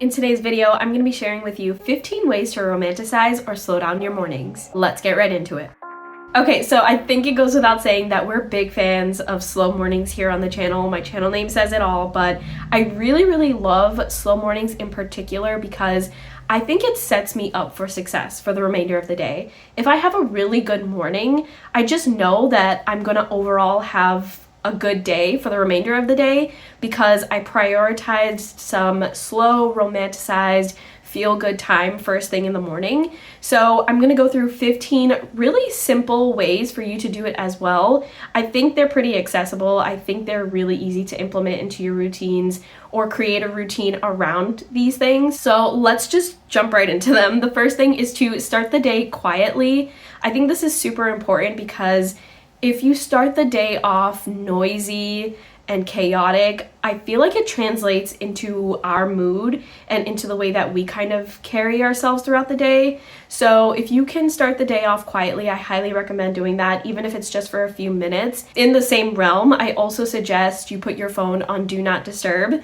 In today's video, I'm going to be sharing with you 15 ways to romanticize or slow down your mornings. Let's get right into it. Okay, so I think it goes without saying that we're big fans of slow mornings here on the channel. My channel name says it all, but I really love slow mornings in particular because I think it sets me up for success for the remainder of the day. If I have a really good morning, I just know that I'm going to overall have a good day for the remainder of the day because I prioritized some slow, romanticized, feel-good time first thing in the morning. So I'm going to go through 15 really simple ways for you to do it as well. I think they're pretty accessible. I think they're really easy to implement into your routines or create a routine around these things. So let's just jump right into them. The first thing is to start the day quietly. I think this is super important because if you start the day off noisy and chaotic, I feel like it translates into our mood and into the way that we kind of carry ourselves throughout the day. So if you can start the day off quietly, I highly recommend doing that, even if it's just for a few minutes. In the same realm, I also suggest you put your phone on Do Not Disturb.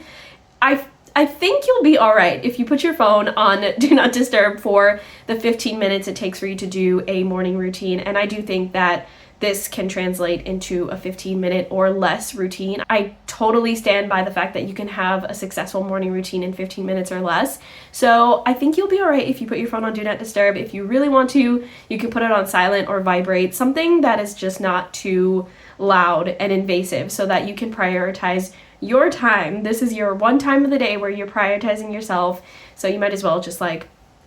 I think you'll be all right if you put your phone on Do Not Disturb for the 15 minutes it takes for you to do a morning routine. And I do think that this can translate into a 15-minute or less routine. I totally stand by the fact that you can have a successful morning routine in 15 minutes or less. So I think you'll be all right if you put your phone on Do Not Disturb. If you really want to, you can put it on silent or vibrate, something that is just not too loud and invasive so that you can prioritize your time. This is your one time of the day where you're prioritizing yourself, so you might as well just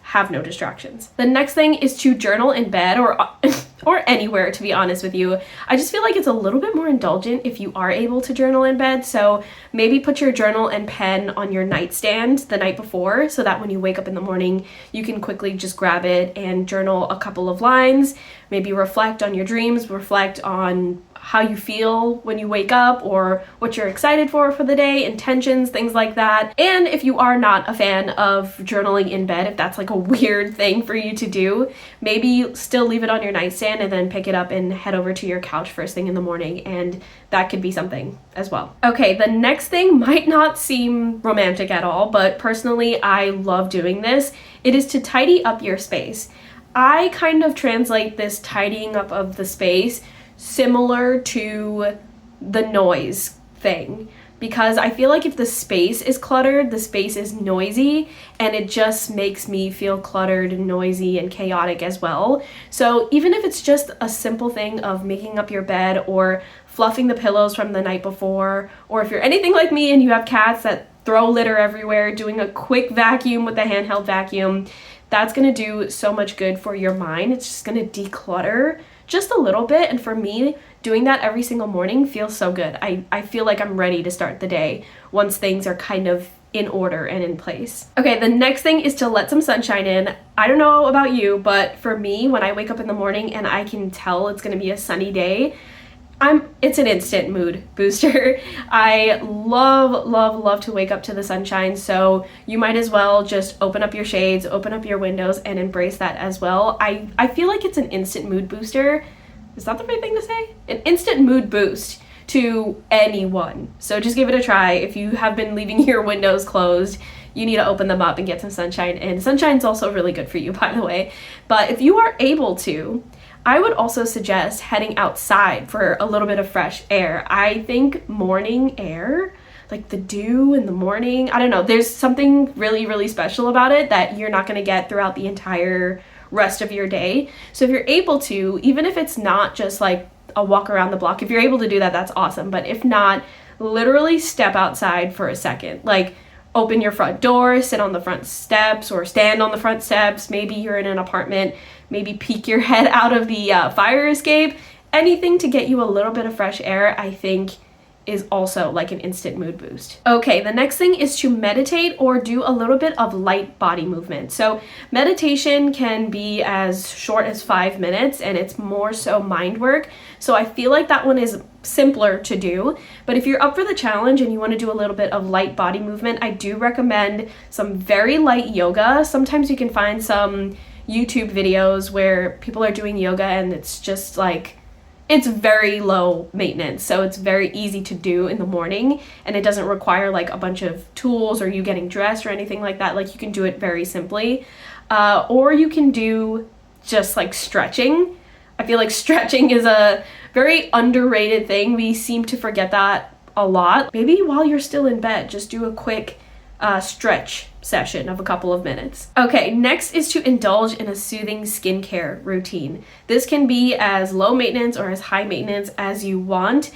have no distractions. The next thing is to journal in bed or anywhere, to be honest with you. I just feel like it's a little bit more indulgent if you are able to journal in bed. So maybe put your journal and pen on your nightstand the night before so that when you wake up in the morning, you can quickly just grab it and journal a couple of lines. Maybe reflect on your dreams, reflect on how you feel when you wake up or what you're excited for the day, intentions, things like that. And if you are not a fan of journaling in bed, if that's like a weird thing for you to do, maybe still leave it on your nightstand and then pick it up and head over to your couch first thing in the morning, and that could be something as well. Okay, the next thing might not seem romantic at all, but personally I love doing this. It is to tidy up your space. I kind of translate this tidying up of the space similar to the noise thing, because I feel like if the space is cluttered, the space is noisy, and it just makes me feel cluttered and noisy and chaotic as well. So even if it's just a simple thing of making up your bed or fluffing the pillows from the night before, or if you're anything like me and you have cats that throw litter everywhere, doing a quick vacuum with a handheld vacuum, that's gonna do so much good for your mind. It's just gonna declutter just a little bit, and for me, doing that every single morning feels so good. I feel like I'm ready to start the day once things are kind of in order and in place. Okay, the next thing is to let some sunshine in. I don't know about you, but for me, when I wake up in the morning and I can tell it's gonna be a sunny day, it's an instant mood booster. I love to wake up to the sunshine, so you might as well just open up your shades, open up your windows, and embrace that as well. I feel like it's an instant mood booster. Is that the right thing to say? An instant mood boost to anyone. So just give it a try. If you have been leaving your windows closed, you need to open them up and get some sunshine. And sunshine's also really good for you, by the way. But if you are able to, I would also suggest heading outside for a little bit of fresh air. I think morning air, like the dew in the morning, I don't know, there's something really special about it that you're not going to get throughout the entire rest of your day. So if you're able to, even if it's not just like a walk around the block, if you're able to do that, that's awesome. But if not, literally step outside for a second. Like, open your front door, sit on the front steps or stand on the front steps. Maybe you're in an apartment, maybe peek your head out of the fire escape. Anything to get you a little bit of fresh air, I think, is also like an instant mood boost. Okay, the next thing is to meditate or do a little bit of light body movement. So meditation can be as short as 5 minutes, and it's more so mind work. So I feel like that one is simpler to do. But if you're up for the challenge and you want to do a little bit of light body movement, I do recommend some very light yoga. Sometimes you can find some YouTube videos where people are doing yoga and it's just like it's very low maintenance, so it's very easy to do in the morning, and it doesn't require like a bunch of tools or you getting dressed or anything like that. Like, you can do it very simply, or you can do just like stretching. I feel like stretching is a very underrated thing. We seem to forget that a lot. Maybe while you're still in bed, just do a quick stretch session of a couple of minutes. Okay, next is to indulge in a soothing skincare routine. This can be as low maintenance or as high maintenance as you want.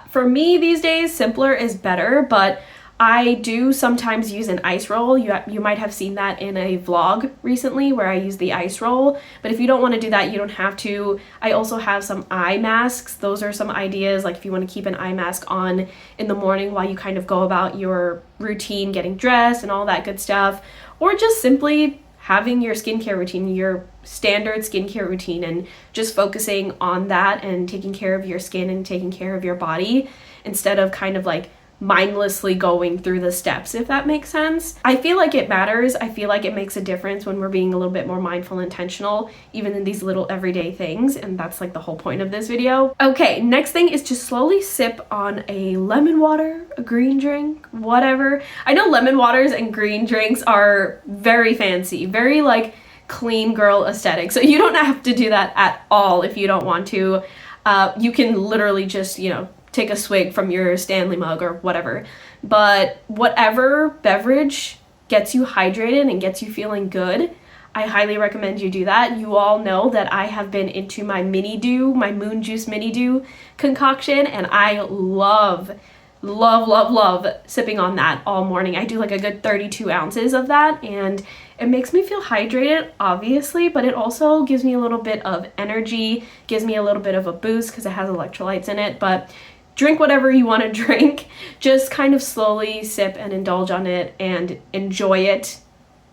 For me these days, simpler is better, but I do sometimes use an ice roll. You might have seen that in a vlog recently where I use the ice roll, but if you don't want to do that, you don't have to. I also have some eye masks. Those are some ideas, like if you want to keep an eye mask on in the morning while you kind of go about your routine, getting dressed and all that good stuff, or just simply having your skincare routine, your standard skincare routine, and just focusing on that and taking care of your skin and taking care of your body instead of kind of like mindlessly going through the steps, if that makes sense. I feel like it matters. I feel like it makes a difference when we're being a little bit more mindful and intentional, even in these little everyday things, and that's like the whole point of this video. Okay, next thing is to slowly sip on a lemon water, a green drink, whatever. I know lemon waters and green drinks are very fancy, very like clean girl aesthetic, so you don't have to do that at all if you don't want to. You can literally just, take a swig from your Stanley mug or whatever. But whatever beverage gets you hydrated and gets you feeling good, I highly recommend you do that. You all know that I have been into my mini dew, my moon juice mini dew concoction, and I love sipping on that all morning. I do like a good 32 ounces of that, and it makes me feel hydrated, obviously, but it also gives me a little bit of energy, gives me a little bit of a boost because it has electrolytes in it. But drink whatever you want to drink. Just kind of slowly sip and indulge on it and enjoy it,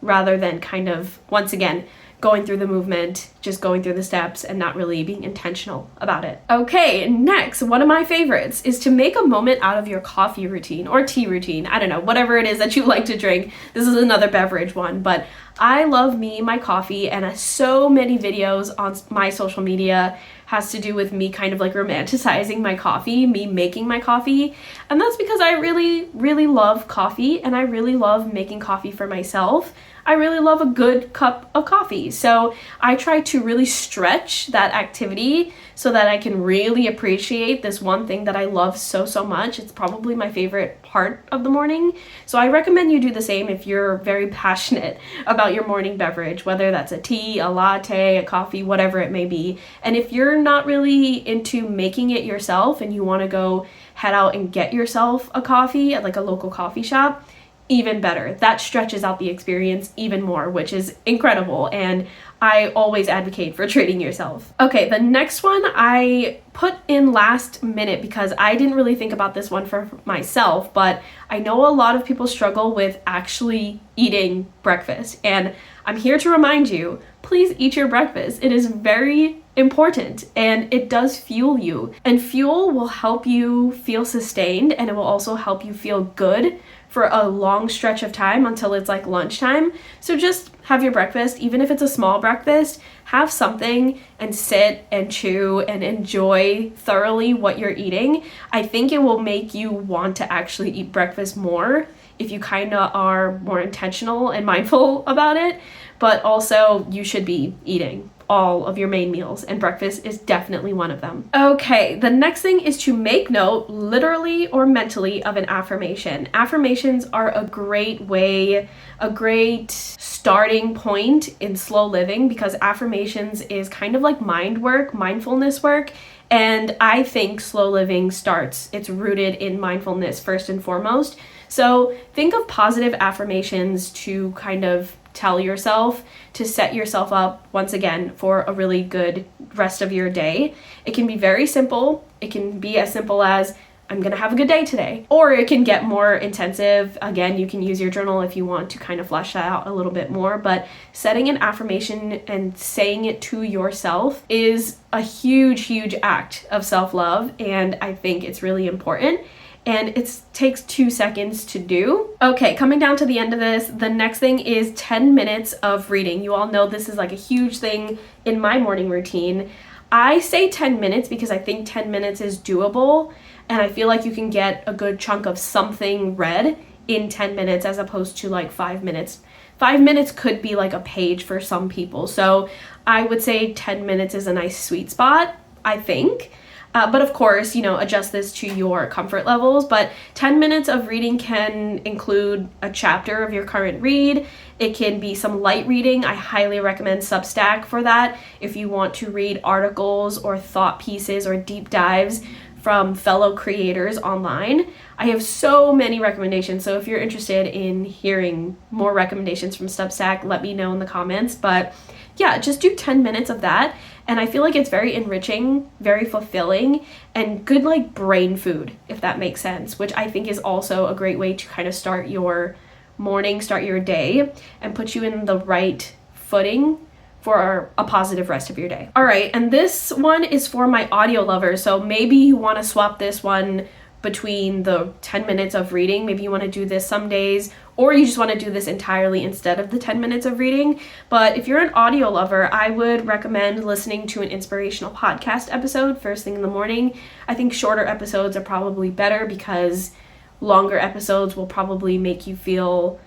rather than kind of, once again, going through the movement, just going through the steps and not really being intentional about it. Okay, next, one of my favorites is to make a moment out of your coffee routine or tea routine. I don't know, whatever it is that you like to drink. This is another beverage one, but I love me my coffee, and so many videos on my social media has to do with me kind of like romanticizing my coffee, me making my coffee. And that's because I really love coffee, and I really love making coffee for myself. I really love a good cup of coffee. So I try to really stretch that activity so that I can really appreciate this one thing that I love so much. It's probably my favorite part of the morning. So I recommend you do the same if you're very passionate about your morning beverage, whether that's a tea, a latte, a coffee, whatever it may be. And if you're not really into making it yourself and you want to go head out and get yourself a coffee at like a local coffee shop, even better. That stretches out the experience even more, which is incredible, and I always advocate for treating yourself. Okay, the next one I put in last minute because I didn't really think about this one for myself, but I know a lot of people struggle with actually eating breakfast, and I'm here to remind you, please eat your breakfast. It is very important, and it does fuel you, and fuel will help you feel sustained, and it will also help you feel good for a long stretch of time until it's like lunchtime. So just have your breakfast, even if it's a small breakfast, have something and sit and chew and enjoy thoroughly what you're eating. I think it will make you want to actually eat breakfast more if you kind of are more intentional and mindful about it, but also you should be eating all of your main meals, and breakfast is definitely one of them. Okay, the next thing is to make note, literally or mentally, of an affirmation. Affirmations are a great way, a great starting point in slow living, because affirmations is kind of like mind work, mindfulness work, and I think slow living it's rooted in mindfulness first and foremost. So think of positive affirmations to kind of tell yourself, to set yourself up once again for a really good rest of your day. It can be very simple. It can be as simple as, I'm gonna have a good day today. Or it can get more intensive. Again, you can use your journal if you want to kind of flesh that out a little bit more, but setting an affirmation and saying it to yourself is a huge act of self-love, and I think it's really important. And it takes 2 seconds to do. Okay, coming down to the end of this, the next thing is 10 minutes of reading. You all know this is like a huge thing in my morning routine. I say 10 minutes because I think 10 minutes is doable, and I feel like you can get a good chunk of something read in 10 minutes as opposed to like 5 minutes. 5 minutes could be like a page for some people. So I would say 10 minutes is a nice sweet spot, I think. But of course, adjust this to your comfort levels. But 10 minutes of reading can include a chapter of your current read. It can be some light reading. I highly recommend Substack for that. If you want to read articles or thought pieces or deep dives from fellow creators online, I have so many recommendations. So if you're interested in hearing more recommendations from Substack, let me know in the comments. But yeah, just do 10 minutes of that. And I feel like it's very enriching, very fulfilling, and good like brain food, if that makes sense, which I think is also a great way to kind of start your morning, start your day, and put you in the right footing for a positive rest of your day. All right, and this one is for my audio lovers. So maybe you want to swap this one between the 10 minutes of reading. Maybe you want to do this some days, or you just want to do this entirely instead of the 10 minutes of reading. But if you're an audio lover, I would recommend listening to an inspirational podcast episode first thing in the morning. I think shorter episodes are probably better because longer episodes will probably make you feel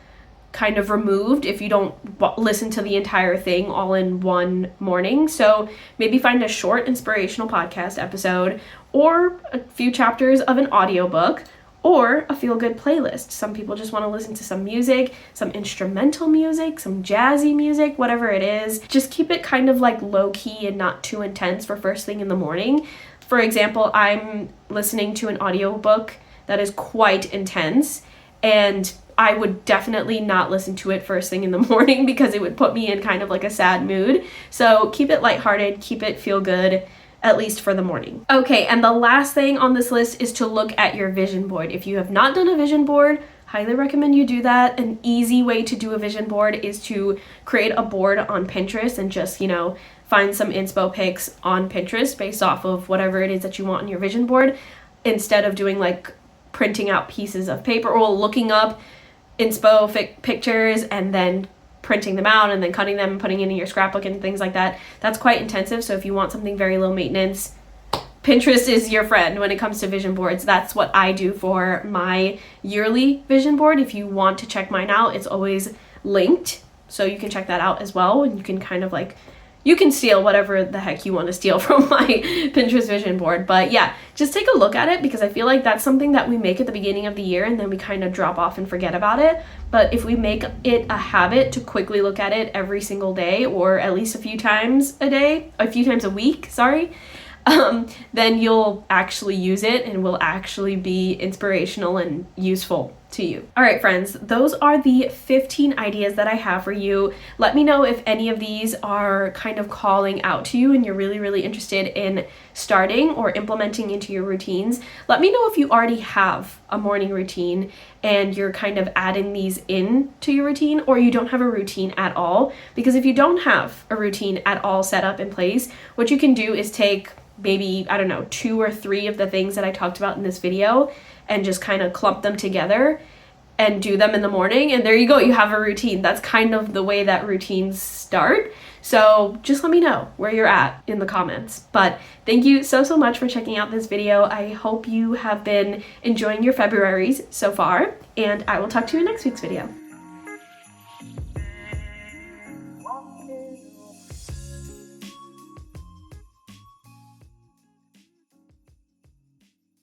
kind of removed if you don't listen to the entire thing all in one morning. So maybe find a short inspirational podcast episode, or a few chapters of an audiobook, or a feel-good playlist. Some people just want to listen to some music, some instrumental music, some jazzy music, whatever it is. Just keep it kind of like low-key and not too intense for first thing in the morning. For example, I'm listening to an audiobook that is quite intense, and I would definitely not listen to it first thing in the morning because it would put me in kind of like a sad mood. So keep it lighthearted, keep it feel good, at least for the morning. Okay, and the last thing on this list is to look at your vision board. If you have not done a vision board, highly recommend you do that. An easy way to do a vision board is to create a board on Pinterest and just, find some inspo pics on Pinterest based off of whatever it is that you want on your vision board, instead of doing like printing out pieces of paper or looking up inspo pictures and then printing them out and then cutting them and putting it in your scrapbook and things like that. That's quite intensive. So if you want something very low maintenance, Pinterest is your friend when it comes to vision boards. That's what I do for my yearly vision board. If you want to check mine out, it's always linked, so you can check that out as well, and you can kind of like, you can steal whatever the heck you want to steal from my Pinterest vision board. But yeah, just take a look at it, because I feel like that's something that we make at the beginning of the year and then we kind of drop off and forget about it. But if we make it a habit to quickly look at it every single day, or at least a few times a week, then you'll actually use it and will actually be inspirational and useful to you. All right, friends, those are the 15 ideas that I have for you. Let me know if any of these are kind of calling out to you and you're really, really interested in starting or implementing into your routines. Let me know if you already have a morning routine and you're kind of adding these in to your routine, or you don't have a routine at all. Because if you don't have a routine at all set up in place, what you can do is take maybe, 2 or 3 of the things that I talked about in this video and just kind of clump them together and do them in the morning, and there you go, you have a routine. That's kind of the way that routines start. So just let me know where you're at in the comments. But thank you so much for checking out this video. I hope you have been enjoying your Februarys so far, and I will talk to you in next week's video.